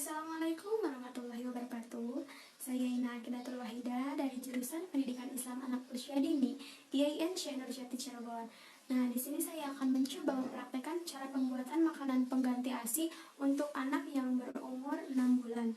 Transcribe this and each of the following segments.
Assalamualaikum warahmatullahi wabarakatuh. Saya Ina Akinatul Wahida dari jurusan Pendidikan Islam Anak Usia Dini IAIN Syekh Nurjati Cirebon. Nah, di sini saya akan mencoba mempraktekkan cara pembuatan makanan pengganti ASI untuk anak yang berumur 6 bulan.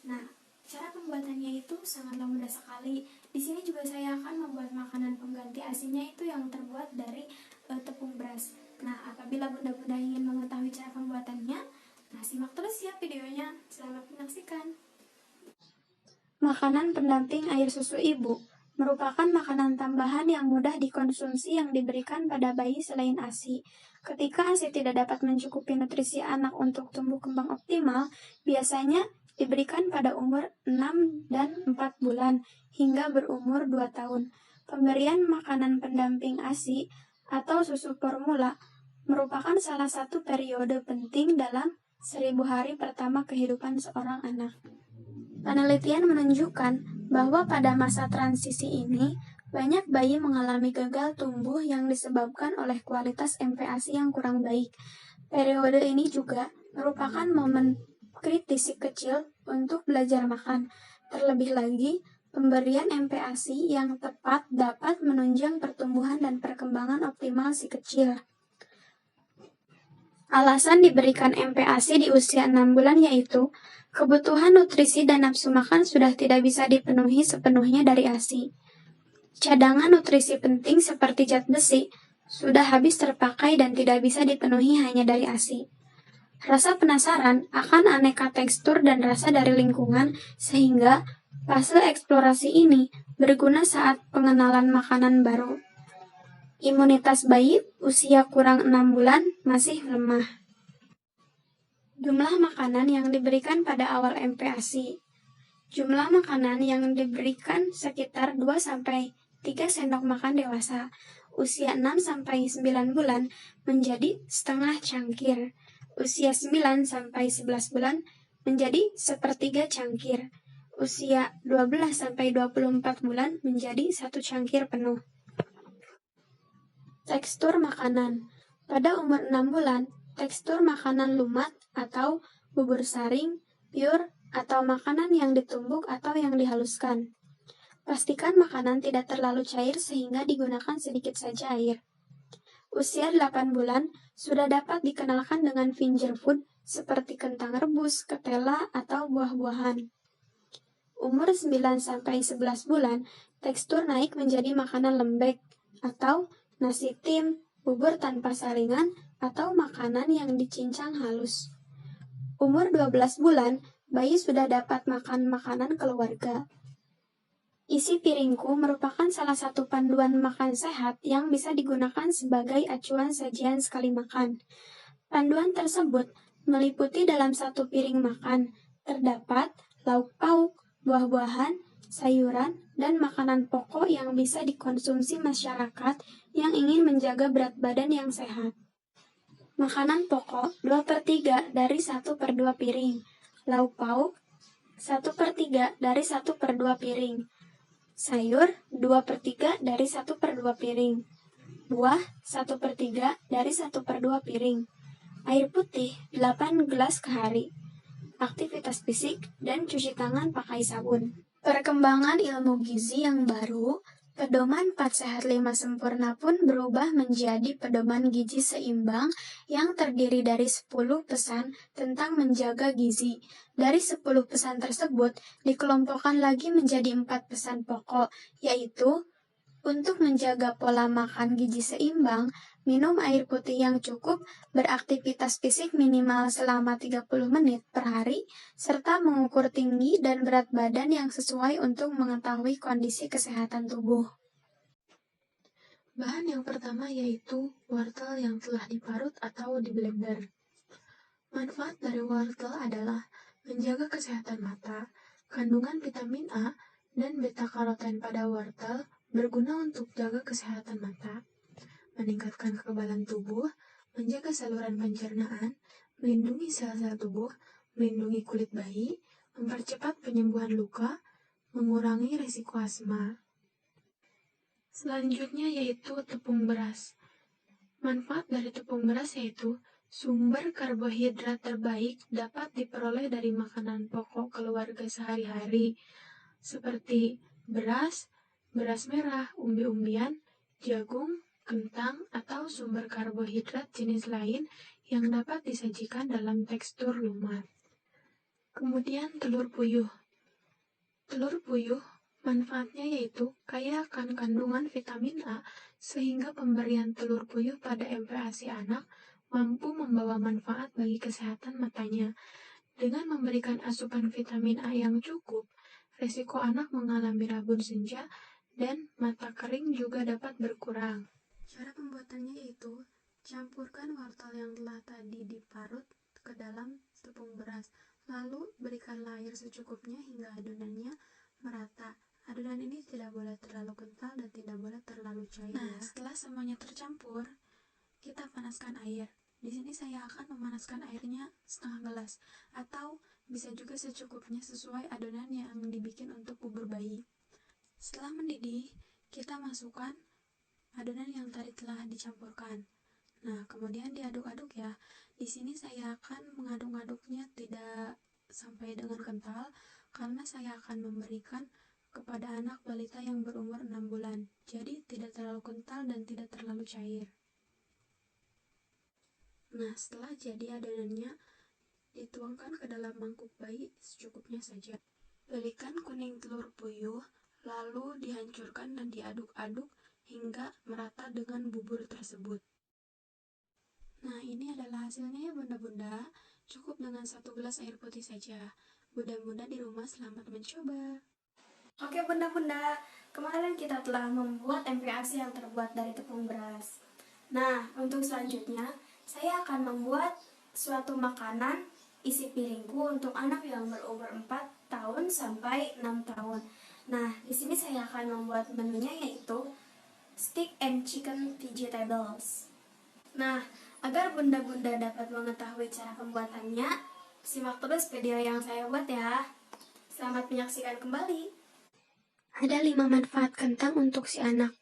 Nah, cara pembuatannya itu sangatlah mudah sekali. Di sini juga saya akan membuat makanan pengganti ASI-nya itu yang terbuat dari tepung beras. Nah, apabila bunda-bunda ingin mengetahui cara pembuatannya, simak terus ya videonya. Selamat menyaksikan. Makanan pendamping air susu ibu merupakan makanan tambahan yang mudah dikonsumsi yang diberikan pada bayi selain ASI. Ketika ASI tidak dapat mencukupi nutrisi anak untuk tumbuh kembang optimal, biasanya diberikan pada umur 6 dan 4 bulan hingga berumur 2 tahun. Pemberian makanan pendamping ASI atau susu formula merupakan salah satu periode penting dalam 1000 hari pertama kehidupan seorang anak. Penelitian menunjukkan bahwa pada masa transisi ini, banyak bayi mengalami gagal tumbuh yang disebabkan oleh kualitas MPASI yang kurang baik. Periode ini juga merupakan momen kritis si kecil untuk belajar makan. Terlebih lagi, pemberian MPASI yang tepat dapat menunjang pertumbuhan dan perkembangan optimal si kecil. Alasan diberikan MPASI di usia 6 bulan yaitu kebutuhan nutrisi dan nafsu makan sudah tidak bisa dipenuhi sepenuhnya dari ASI. Cadangan nutrisi penting seperti zat besi sudah habis terpakai dan tidak bisa dipenuhi hanya dari ASI. Rasa penasaran akan aneka tekstur dan rasa dari lingkungan sehingga fase eksplorasi ini berguna saat pengenalan makanan baru. Imunitas bayi usia kurang 6 bulan masih lemah. Jumlah makanan yang diberikan pada awal MPASI. Jumlah makanan yang diberikan sekitar 2-3 sendok makan dewasa. Usia 6-9 bulan menjadi setengah cangkir. Usia 9-11 bulan menjadi sepertiga cangkir. Usia 12-24 bulan menjadi 1 cangkir penuh. Tekstur makanan. Pada umur 6 bulan, tekstur makanan lumat atau bubur saring, pure, atau makanan yang ditumbuk atau yang dihaluskan. Pastikan makanan tidak terlalu cair sehingga digunakan sedikit saja air. Usia 8 bulan sudah dapat dikenalkan dengan finger food seperti kentang rebus, ketela, atau buah-buahan. Umur 9-11 bulan, tekstur naik menjadi makanan lembek atau nasi tim, bubur tanpa saringan, atau makanan yang dicincang halus. Umur 12 bulan, bayi sudah dapat makan makanan keluarga. Isi piringku merupakan salah satu panduan makan sehat yang bisa digunakan sebagai acuan sajian sekali makan. Panduan tersebut meliputi dalam satu piring makan, terdapat lauk pauk, buah-buahan, sayuran, dan makanan pokok yang bisa dikonsumsi masyarakat yang ingin menjaga berat badan yang sehat. Makanan pokok 2/3 dari 1/2 piring. Lauk pauk 1/3 dari 1/2 piring. Sayur 2/3 dari 1/2 piring. Buah 1/3 dari 1/2 piring. Air putih 8 gelas ke hari. Aktivitas fisik dan cuci tangan pakai sabun. Perkembangan ilmu gizi yang baru, pedoman 4 sehat 5 sempurna pun berubah menjadi pedoman gizi seimbang yang terdiri dari 10 pesan tentang menjaga gizi. Dari 10 pesan tersebut dikelompokkan lagi menjadi 4 pesan pokok, yaitu untuk menjaga pola makan gizi seimbang, minum air putih yang cukup, beraktivitas fisik minimal selama 30 menit per hari, serta mengukur tinggi dan berat badan yang sesuai untuk mengetahui kondisi kesehatan tubuh. Bahan yang pertama yaitu wortel yang telah diparut atau di-blender. Manfaat dari wortel adalah menjaga kesehatan mata, kandungan vitamin A dan beta-karoten pada wortel berguna untuk jaga kesehatan mata, meningkatkan kekebalan tubuh, menjaga saluran pencernaan, melindungi sel-sel tubuh, melindungi kulit bayi, mempercepat penyembuhan luka, mengurangi risiko asma. Selanjutnya yaitu tepung beras. Manfaat dari tepung beras yaitu Sumber karbohidrat terbaik dapat diperoleh dari makanan pokok keluarga sehari-hari, seperti beras, beras merah, umbi-umbian, jagung, kentang, atau sumber karbohidrat jenis lain yang dapat disajikan dalam tekstur lumat. Kemudian telur puyuh. Telur puyuh manfaatnya yaitu kaya akan kandungan vitamin A, sehingga pemberian telur puyuh pada MPASI anak mampu membawa manfaat bagi kesehatan matanya. Dengan memberikan asupan vitamin A yang cukup, resiko anak mengalami rabun senja dan mata kering juga dapat berkurang. Cara pembuatannya yaitu campurkan wortel yang telah tadi diparut ke dalam tepung beras, lalu berikanlah air secukupnya hingga adonannya merata. Adonan ini tidak boleh terlalu kental dan tidak boleh terlalu cair. Nah, setelah semuanya tercampur, kita panaskan air. Di sini saya akan memanaskan airnya setengah gelas, atau bisa juga secukupnya sesuai adonan yang dibikin untuk bubur bayi. Setelah mendidih, kita masukkan adonan yang tadi telah dicampurkan. Nah, kemudian diaduk-aduk ya. Di sini saya akan mengaduk-aduknya tidak sampai dengan kental, karena saya akan memberikan kepada anak balita yang berumur 6 bulan. Jadi tidak terlalu kental dan tidak terlalu cair. Nah, setelah jadi adonannya, dituangkan ke dalam mangkuk bayi secukupnya saja. Berikan kuning telur puyuh, lalu dihancurkan dan diaduk-aduk hingga merata dengan bubur tersebut. Nah, ini adalah hasilnya ya bunda-bunda. Cukup dengan 1 gelas air putih saja. Bunda-bunda di rumah selamat mencoba. Oke bunda-bunda, kemarin kita telah membuat MPASI yang terbuat dari tepung beras. Nah, untuk selanjutnya, saya akan membuat suatu makanan isi piringku untuk anak yang berumur 4 tahun sampai 6 tahun. Nah, di sini saya akan membuat menunya yaitu steak and chicken vegetables. Nah, agar bunda-bunda dapat mengetahui cara pembuatannya, simak terus video yang saya buat ya. Selamat menyaksikan kembali. Ada 5 manfaat kentang untuk si anak,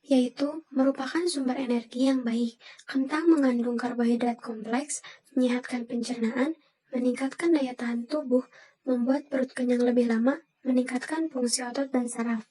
yaitu merupakan sumber energi yang baik. Kentang mengandung karbohidrat kompleks, menyehatkan pencernaan, meningkatkan daya tahan tubuh, membuat perut kenyang lebih lama, meningkatkan fungsi otot dan saraf.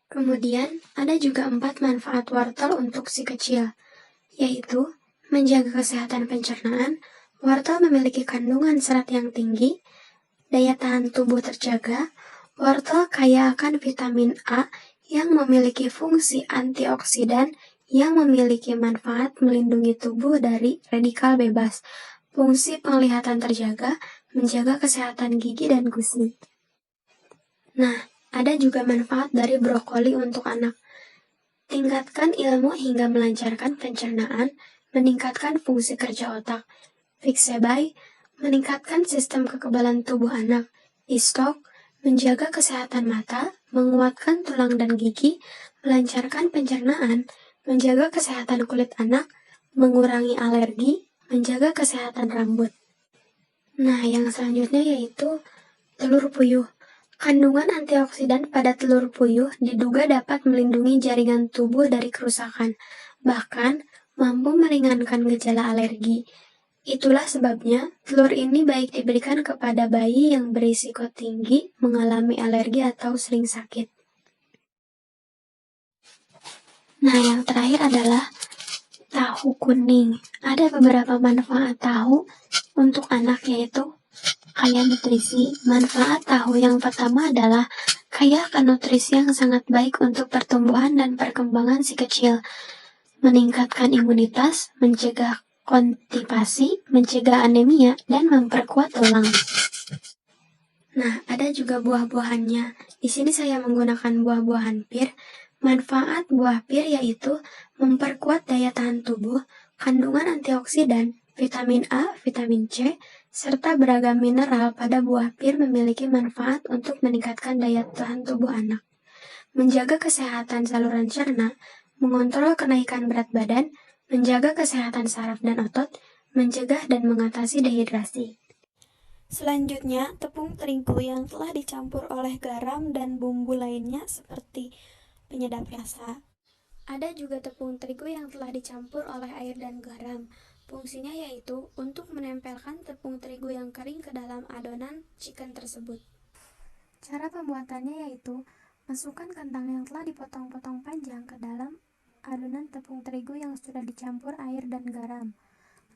Kemudian, ada juga 4 manfaat wortel untuk si kecil, yaitu menjaga kesehatan pencernaan. Wortel memiliki kandungan serat yang tinggi, daya tahan tubuh terjaga. Wortel kaya akan vitamin A yang memiliki fungsi antioksidan yang memiliki manfaat melindungi tubuh dari radikal bebas. Fungsi penglihatan terjaga, menjaga kesehatan gigi dan gusi. Nah, ada juga manfaat dari brokoli untuk anak. Tingkatkan ilmu hingga melancarkan pencernaan, meningkatkan fungsi kerja otak. Fixebay meningkatkan sistem kekebalan tubuh anak. Istok menjaga kesehatan mata, menguatkan tulang dan gigi, melancarkan pencernaan, menjaga kesehatan kulit anak, mengurangi alergi, menjaga kesehatan rambut. Nah, yang selanjutnya yaitu telur puyuh. Kandungan antioksidan pada telur puyuh diduga dapat melindungi jaringan tubuh dari kerusakan, bahkan mampu meringankan gejala alergi. Itulah sebabnya telur ini baik diberikan kepada bayi yang berisiko tinggi mengalami alergi atau sering sakit. Nah, yang terakhir adalah tahu kuning. Ada beberapa manfaat tahu untuk anak, yaitu kaya nutrisi. Manfaat tahu yang pertama adalah kaya akan nutrisi yang sangat baik untuk pertumbuhan dan perkembangan si kecil, meningkatkan imunitas, mencegah konstipasi, mencegah anemia, dan memperkuat tulang. Nah, ada juga buah-buahannya. Di sini saya menggunakan buah-buahan pir. Manfaat buah pir yaitu memperkuat daya tahan tubuh, kandungan antioksidan, vitamin A, vitamin C, serta beragam mineral pada buah pir memiliki manfaat untuk meningkatkan daya tahan tubuh anak, menjaga kesehatan saluran cerna, mengontrol kenaikan berat badan, menjaga kesehatan saraf dan otot, mencegah dan mengatasi dehidrasi. Selanjutnya, tepung terigu yang telah dicampur oleh garam dan bumbu lainnya seperti penyedap rasa. Ada juga tepung terigu yang telah dicampur oleh air dan garam. Fungsinya yaitu untuk menempelkan tepung terigu yang kering ke dalam adonan chicken tersebut. Cara pembuatannya yaitu masukkan kentang yang telah dipotong-potong panjang ke dalam adonan tepung terigu yang sudah dicampur air dan garam.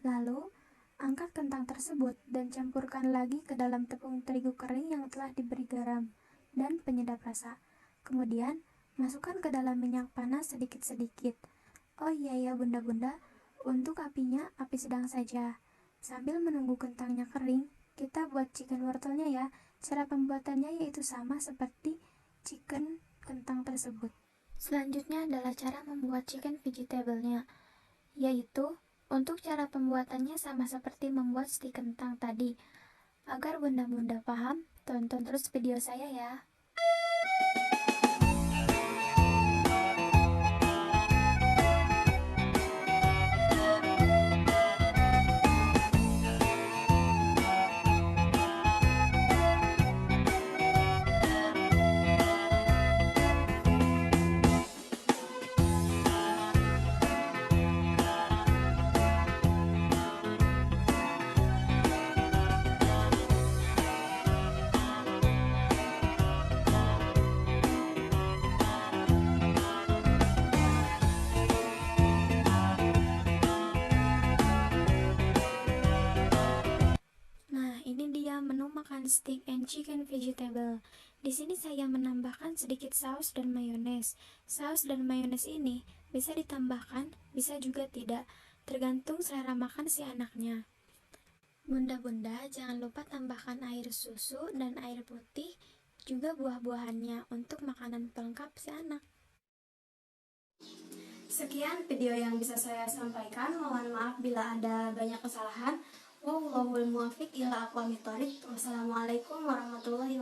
Lalu, angkat kentang tersebut dan campurkan lagi ke dalam tepung terigu kering yang telah diberi garam dan penyedap rasa. Kemudian, masukkan ke dalam minyak panas sedikit-sedikit. Oh iya ya bunda-bunda, untuk apinya api sedang saja. Sambil menunggu kentangnya kering, kita buat chicken wortelnya ya. Cara pembuatannya yaitu sama seperti chicken kentang tersebut. Selanjutnya adalah cara membuat chicken vegetable-nya, yaitu untuk cara pembuatannya sama seperti membuat stik kentang tadi. Agar bunda-bunda paham, tonton terus video saya ya. Nah, ini dia menu makan steak and chicken vegetable. Di sini saya menambahkan sedikit saus dan mayones. Saus dan mayones ini bisa ditambahkan, bisa juga tidak, tergantung selera makan si anaknya. Bunda-bunda, jangan lupa tambahkan air susu dan air putih, juga buah-buahannya untuk makanan pelengkap si anak. Sekian video yang bisa saya sampaikan. Mohon maaf bila ada banyak kesalahan. Wallahul muwaffiq ila aqwamit thoriq. Wassalamualaikum warahmatullahi wabarakatuh.